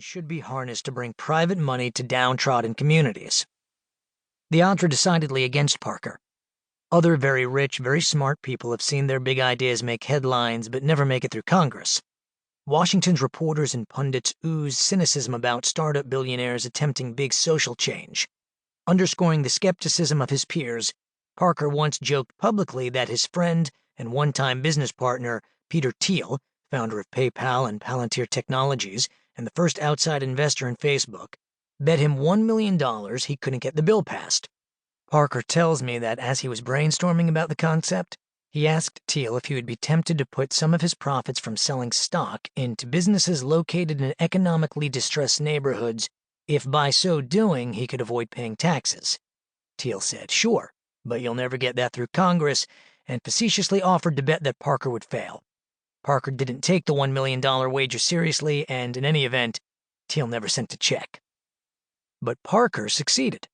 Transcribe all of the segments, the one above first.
should be harnessed to bring private money to downtrodden communities. The odds are decidedly against Parker. Other very rich, very smart people have seen their big ideas make headlines but never make it through Congress. Washington's reporters and pundits ooze cynicism about startup billionaires attempting big social change. Underscoring the skepticism of his peers, Parker once joked publicly that his friend and one-time business partner, Peter Thiel, founder of PayPal and Palantir Technologies and the first outside investor in Facebook, bet him $1 million he couldn't get the bill passed. Parker tells me that as he was brainstorming about the concept, he asked Thiel if he would be tempted to put some of his profits from selling stock into businesses located in economically distressed neighborhoods if by so doing he could avoid paying taxes. Thiel said, "Sure, but you'll never get that through Congress," and facetiously offered to bet that Parker would fail. Parker didn't take the $1 million wager seriously, and in any event, Thiel never sent a check. But Parker succeeded.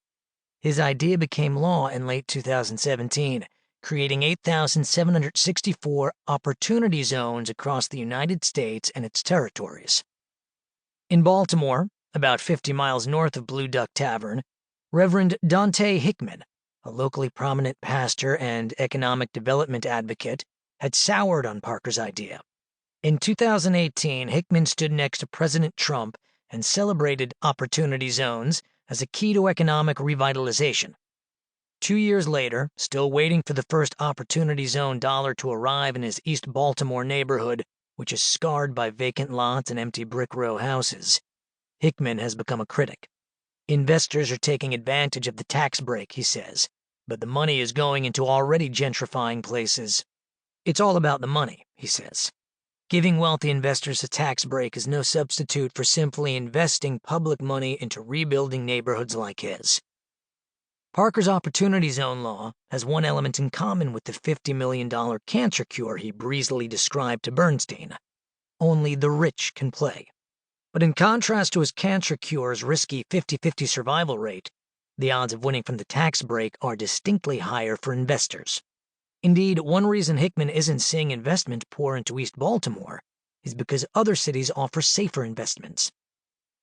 His idea became law in late 2017, creating 8,764 opportunity zones across the United States and its territories. In Baltimore, about 50 miles north of Blue Duck Tavern, Reverend Dante Hickman, a locally prominent pastor and economic development advocate, had soured on Parker's idea. In 2018, Hickman stood next to President Trump and celebrated opportunity zones as a key to economic revitalization. 2 years later, still waiting for the first Opportunity Zone dollar to arrive in his East Baltimore neighborhood, which is scarred by vacant lots and empty brick row houses, Hickman has become a critic. Investors are taking advantage of the tax break, he says, but the money is going into already gentrifying places. It's all about the money, he says. Giving wealthy investors a tax break is no substitute for simply investing public money into rebuilding neighborhoods like his. Parker's Opportunity Zone law has one element in common with the $50 million cancer cure he breezily described to Bernstein. Only the rich can play. But in contrast to his cancer cure's risky 50-50 survival rate, the odds of winning from the tax break are distinctly higher for investors. Indeed, one reason Hickman isn't seeing investment pour into East Baltimore is because other cities offer safer investments.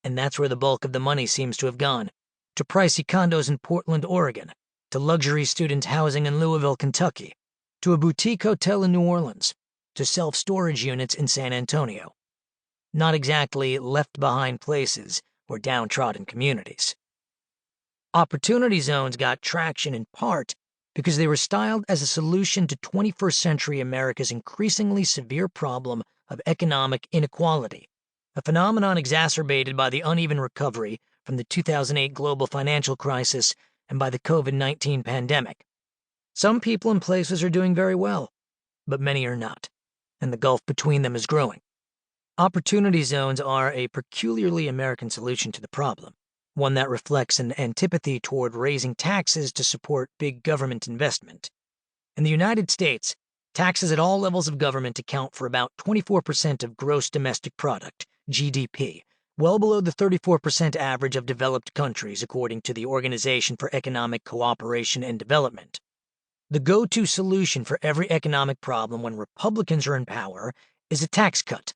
And that's where the bulk of the money seems to have gone. To pricey condos in Portland, Oregon, to luxury student housing in Louisville, Kentucky, to a boutique hotel in New Orleans, to self-storage units in San Antonio. Not exactly left-behind places or downtrodden communities. Opportunity zones got traction in part because they were styled as a solution to 21st century America's increasingly severe problem of economic inequality, a phenomenon exacerbated by the uneven recovery from the 2008 global financial crisis and by the COVID-19 pandemic. Some people and places are doing very well, but many are not, and the gulf between them is growing. Opportunity zones are a peculiarly American solution to the problem, one that reflects an antipathy toward raising taxes to support big government investment. In the United States, taxes at all levels of government account for about 24% of gross domestic product, GDP, well below the 34% average of developed countries, according to the Organization for Economic Cooperation and Development. The go-to solution for every economic problem when Republicans are in power is a tax cut.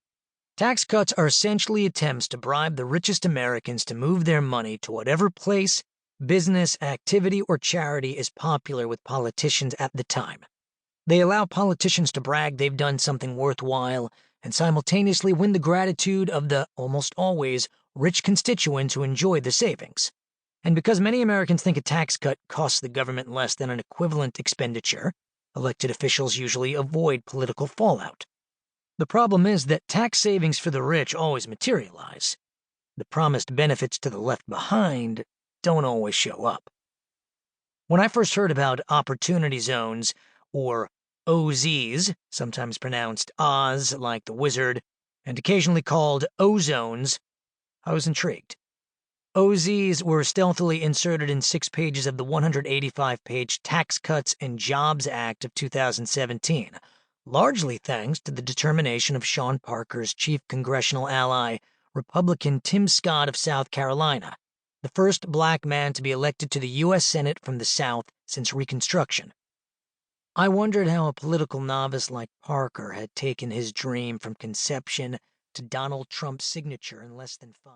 Tax cuts are essentially attempts to bribe the richest Americans to move their money to whatever place, business, activity, or charity is popular with politicians at the time. They allow politicians to brag they've done something worthwhile and simultaneously win the gratitude of the, almost always, rich constituents who enjoy the savings. And because many Americans think a tax cut costs the government less than an equivalent expenditure, elected officials usually avoid political fallout. The problem is that tax savings for the rich always materialize. The promised benefits to the left behind don't always show up. When I first heard about opportunity zones, or OZs, sometimes pronounced Oz like the wizard, and occasionally called ozones, I was intrigued. OZs were stealthily inserted in 6 pages of the 185-page Tax Cuts and Jobs Act of 2017, largely thanks to the determination of Sean Parker's chief congressional ally, Republican Tim Scott of South Carolina, the first black man to be elected to the U.S. Senate from the South since Reconstruction. I wondered how a political novice like Parker had taken his dream from conception to Donald Trump's signature in less than 5